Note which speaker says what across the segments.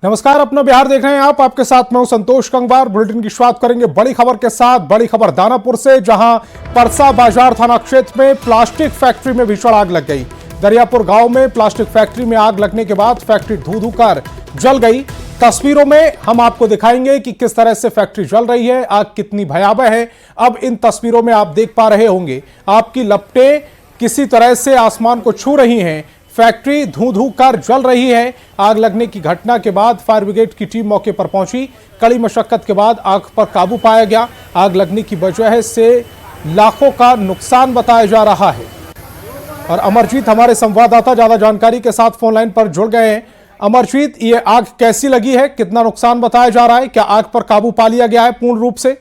Speaker 1: नमस्कार, अपना बिहार देख रहे हैं आप। आपके साथ मैं हूं संतोष कंगवार। बुलेटिन की शुरुआत करेंगे बड़ी खबर के साथ। बड़ी खबर दानापुर से, जहां परसा बाजार थाना क्षेत्र में प्लास्टिक फैक्ट्री में भीषण आग लग गई। दरियापुर गांव में प्लास्टिक फैक्ट्री में आग लगने के बाद फैक्ट्री धू धू कर जल गई। तस्वीरों में हम आपको दिखाएंगे कि किस तरह से फैक्ट्री जल रही है, आग कितनी भयावह है। अब इन तस्वीरों में आप देख पा रहे होंगे, आपकी लपटें किसी तरह से आसमान को छू रही हैं। फैक्ट्री धू धू कर जल रही है। आग लगने की घटना के बाद फायर ब्रिगेड की टीम मौके पर पहुंची। कड़ी मशक्कत के बाद आग पर काबू पाया गया। आग लगने की वजह से लाखों का नुकसान बताया जा रहा है। और अमरजीत हमारे संवाददाता ज्यादा जानकारी के साथ फोन लाइन पर जुड़ गए हैं। अमरजीत, ये आग कैसी लगी है, कितना नुकसान बताया जा रहा है, क्या आग पर काबू पा लिया गया है पूर्ण रूप से?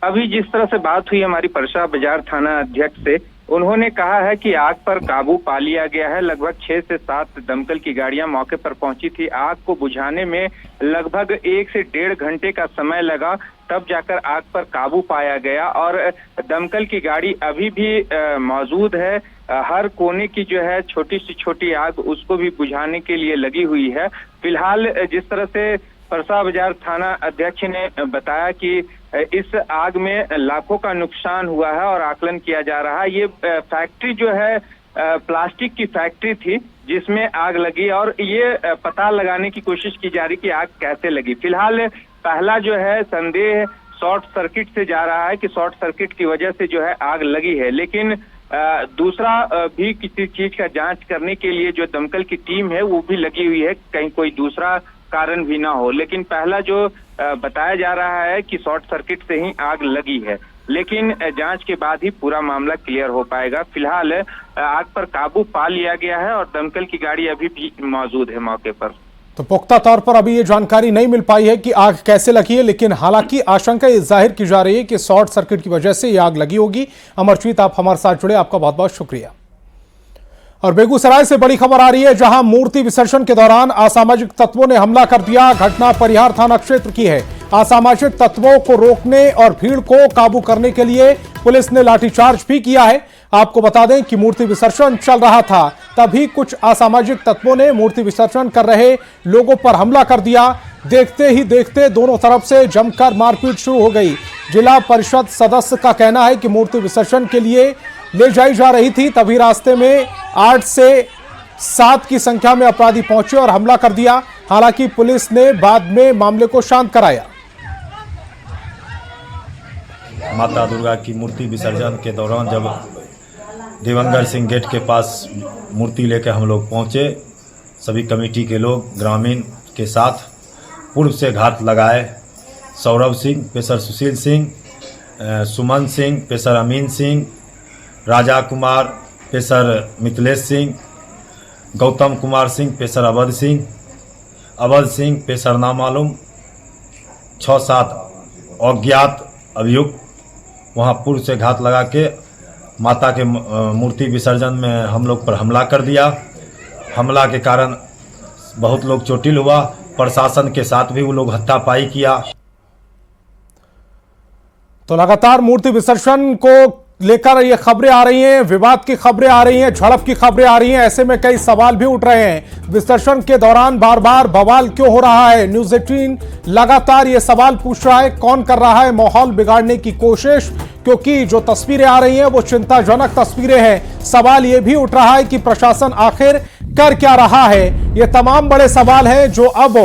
Speaker 2: अभी जिस तरह से बात हुई हमारी परसा बाजार थाना अध्यक्ष से, उन्होंने कहा है कि आग पर काबू पा लिया गया है। लगभग 6 से 7 दमकल की गाड़ियां मौके पर पहुंची थी। आग को बुझाने में लगभग 1 से 1.5 घंटे का समय लगा, तब जाकर आग पर काबू पाया गया। और दमकल की गाड़ी अभी भी मौजूद है। हर कोने की जो है छोटी से छोटी आग, उसको भी बुझाने के लिए लगी हुई है। फिलहाल जिस तरह से परसा बाजार थाना अध्यक्ष ने बताया कि इस आग में लाखों का नुकसान हुआ है और आकलन किया जा रहा है। ये फैक्ट्री जो है प्लास्टिक की फैक्ट्री थी जिसमें आग लगी, और ये पता लगाने की कोशिश की जा रही कि आग कैसे लगी। फिलहाल पहला जो है संदेह शॉर्ट सर्किट से जा रहा है कि शॉर्ट सर्किट की वजह से जो है आग लगी है, लेकिन दूसरा भी किसी चीज का जांच करने के लिए जो दमकल की टीम है वो भी लगी हुई है, कहीं कोई दूसरा कारण भी ना हो। लेकिन पहला जो बताया जा रहा है कि शॉर्ट सर्किट से ही आग लगी है, लेकिन जांच के बाद ही पूरा मामला क्लियर हो पाएगा। फिलहाल आग पर काबू पा लिया गया है और दमकल की गाड़ी अभी भी मौजूद है मौके पर।
Speaker 1: तो पुख्ता तौर पर अभी ये जानकारी नहीं मिल पाई है कि आग कैसे लगी है, लेकिन हालांकि आशंका ये जाहिर की जा रही है कि शॉर्ट सर्किट की वजह से ये आग लगी होगी। अमरजीत, आप हमारे साथ जुड़े, आपका बहुत बहुत शुक्रिया। और बेगूसराय से बड़ी खबर आ रही है, जहां मूर्ति विसर्जन के दौरान असामाजिक तत्वों ने हमला कर दिया। घटना परिहार थाना क्षेत्र की है। असामाजिक तत्वों को रोकने और भीड़ को काबू करने के लिए पुलिस ने लाठीचार्ज भी किया है। आपको बता दें कि मूर्ति विसर्जन चल रहा था, तभी कुछ असामाजिक तत्वों ने मूर्ति विसर्जन कर रहे लोगों पर हमला कर दिया। देखते ही देखते दोनों तरफ से जमकर मारपीट शुरू हो गई। जिला परिषद सदस्य का कहना है कि मूर्ति विसर्जन के लिए ले जाई जा रही थी, तभी रास्ते में 8 से 7 की संख्या में अपराधी पहुंचे और हमला कर दिया। हालांकि पुलिस ने बाद में मामले को शांत कराया।
Speaker 3: माता दुर्गा की मूर्ति विसर्जन के दौरान जब दिवंगर सिंह गेट के पास मूर्ति लेकर हम लोग पहुंचे, सभी कमेटी के लोग ग्रामीण के साथ पूर्व से घात लगाए। सौरभ सिंह, पेशर सुशील सिंह, सुमन सिंह, पेशर अमीन सिंह, राजा कुमार, पेशर मिथिलेश सिंह, गौतम कुमार सिंह, पेशर अवध सिंह, पेशर नामालूम, 6-7 अज्ञात अभियुक्त वहाँ पूर्व से घात लगा के माता के मूर्ति विसर्जन में हम लोग पर हमला कर दिया। हमला के कारण बहुत लोग चोटिल हुआ। प्रशासन के साथ भी वो लोग हाथापाई किया।
Speaker 1: तो लगातार मूर्ति विसर्जन को लेकर ये खबरें आ रही हैं, विवाद की खबरें आ रही हैं, झड़प की खबरें आ रही हैं। ऐसे में कई सवाल भी उठ रहे हैं। विसर्जन के दौरान बार बार बवाल क्यों हो रहा है? न्यूज़ 18 लगातार ये सवाल पूछ रहा है, कौन कर रहा है माहौल बिगाड़ने की कोशिश? क्योंकि जो तस्वीरें आ रही हैं वो चिंताजनक तस्वीरें हैं। सवाल ये भी उठ रहा है कि प्रशासन आखिर कर क्या रहा है? ये तमाम बड़े सवाल हैं जो अब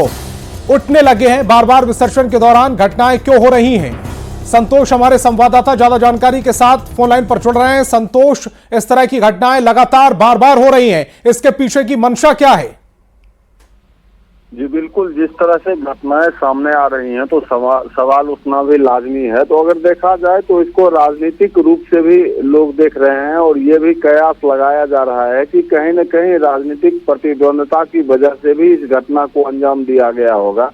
Speaker 1: उठने लगे हैं। बार बार विसर्जन के दौरान घटनाएं क्यों हो रही हैं? संतोष हमारे संवाददाता ज्यादा जानकारी के साथ फोन लाइन पर जुड़ रहे हैं। संतोष, इस तरह की घटनाएं लगातार बार बार हो रही हैं, इसके पीछे की मंशा क्या है?
Speaker 4: जी बिल्कुल, जिस तरह से घटनाएं सामने आ रही हैं तो सवाल उठना भी लाजमी है। तो अगर देखा जाए तो इसको राजनीतिक रूप से भी लोग देख रहे हैं, और ये भी कयास लगाया जा रहा है कि कहीं न कहीं राजनीतिक प्रतिद्वंदता की वजह से भी इस घटना को अंजाम दिया गया होगा।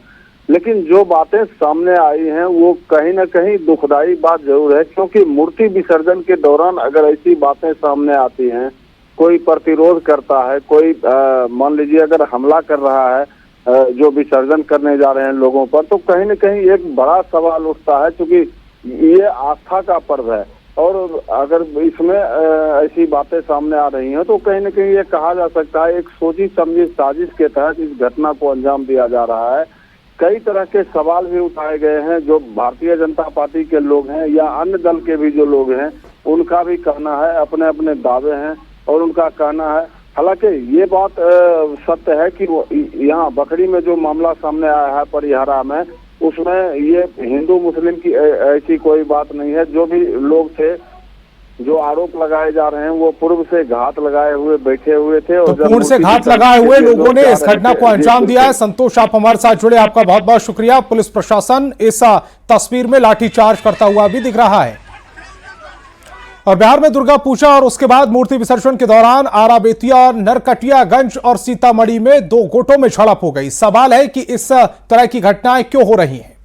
Speaker 4: लेकिन जो बातें सामने आई हैं वो कहीं न कहीं दुखदाई बात जरूर है, क्योंकि मूर्ति विसर्जन के दौरान अगर ऐसी बातें सामने आती हैं, कोई प्रतिरोध करता है, कोई मान लीजिए अगर हमला कर रहा है जो विसर्जन करने जा रहे हैं लोगों पर, तो कहीं न कहीं एक बड़ा सवाल उठता है, क्योंकि ये आस्था का पर्व है और अगर इसमें ऐसी बातें सामने आ रही हैं तो कहीं न कहीं ये कहा जा सकता है एक सोची समझी साजिश के तहत इस घटना को अंजाम दिया जा रहा है। कई तरह के सवाल भी उठाए गए हैं, जो भारतीय जनता पार्टी के लोग हैं या अन्य दल के भी जो लोग हैं उनका भी कहना है, अपने अपने दावे हैं और उनका कहना है। हालांकि ये बात सत्य है कि यहाँ बखरी में जो मामला सामने आया है परिहारा में, उसमें ये हिंदू मुस्लिम की ऐसी कोई बात नहीं है। जो भी लोग थे, जो आरोप लगाए जा रहे हैं, वो पूर्व से घात लगाए हुए बैठे हुए थे और
Speaker 1: पूर्व से घात लगाए हुए लोगों ने इस घटना को अंजाम दिया है। संतोष, आप हमारे साथ जुड़े, आपका बहुत बहुत शुक्रिया। पुलिस प्रशासन इस तस्वीर में लाठीचार्ज करता हुआ भी दिख रहा है। और बिहार में दुर्गा पूजा और उसके बाद मूर्ति विसर्जन के दौरान आरा, बेतिया, नरकटियागंज और सीतामढ़ी में 2 गुटों में झड़प हो गई। सवाल है कि इस तरह की घटनाएं क्यों हो रही हैं।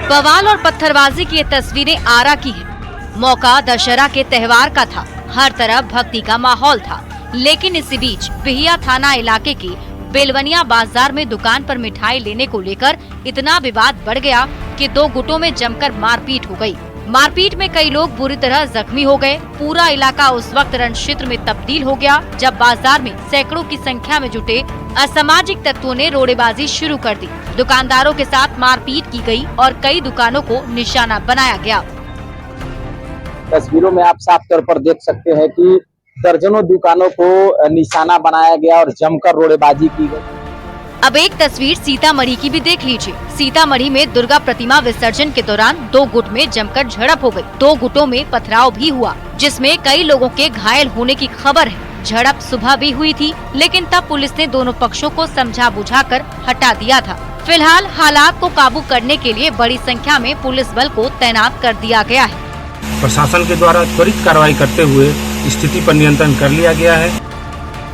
Speaker 5: बवाल और पत्थरबाजी की ये तस्वीरें आरा की है। मौका दशहरा के त्योहार का था, हर तरफ भक्ति का माहौल था। लेकिन इसी बीच बिहिया थाना इलाके के बेलवनिया बाजार में दुकान पर मिठाई लेने को लेकर इतना विवाद बढ़ गया कि 2 गुटों में जमकर मारपीट हो गई। मारपीट में कई लोग बुरी तरह जख्मी हो गए। पूरा इलाका उस वक्त रणक्षेत्र में तब्दील हो गया जब बाजार में सैकड़ों की संख्या में जुटे असामाजिक तत्वों ने रोड़ेबाजी शुरू कर दी। दुकानदारों के साथ मारपीट की गई और कई दुकानों को निशाना बनाया गया।
Speaker 6: तस्वीरों में आप साफ तौर पर देख सकते हैं कि दर्जनों दुकानों को निशाना बनाया गया और जमकर रोड़ेबाजी की गई।
Speaker 5: अब एक तस्वीर सीतामढ़ी की भी देख लीजिए। सीतामढ़ी में दुर्गा प्रतिमा विसर्जन के दौरान 2 गुट में जमकर झड़प हो गई। 2 गुटों में पथराव भी हुआ, जिसमें कई लोगों के घायल होने की खबर है। झड़प सुबह भी हुई थी, लेकिन तब पुलिस ने दोनों पक्षों को समझा बुझाकर हटा दिया था। फिलहाल हालात को काबू करने के लिए बड़ी संख्या में पुलिस बल को तैनात कर दिया गया है।
Speaker 7: प्रशासन के द्वारा त्वरित कार्रवाई करते हुए स्थिति पर नियंत्रण कर लिया गया है।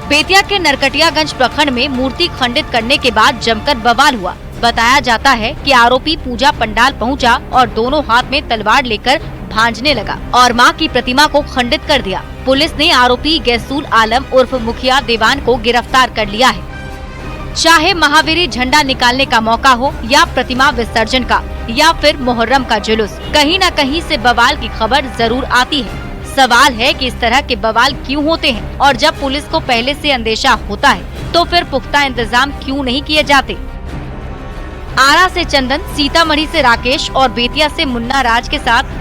Speaker 5: बेतिया के नरकटियागंज प्रखंड में मूर्ति खंडित करने के बाद जमकर बवाल हुआ। बताया जाता है कि आरोपी पूजा पंडाल पहुंचा और दोनों हाथ में तलवार लेकर भांजने लगा और मां की प्रतिमा को खंडित कर दिया। पुलिस ने आरोपी गैसूल आलम उर्फ मुखिया देवान को गिरफ्तार कर लिया है। चाहे महावीरी झंडा निकालने का मौका हो या प्रतिमा विसर्जन का या फिर मुहर्रम का जुलूस, कहीं न कहीं से बवाल की खबर जरूर आती है। सवाल है कि इस तरह के बवाल क्यों होते हैं और जब पुलिस को पहले से अंदेशा होता है तो फिर पुख्ता इंतजाम क्यों नहीं किए जाते। आरा से चंदन, सीतामढ़ी से राकेश और बेतिया से मुन्ना राज के साथ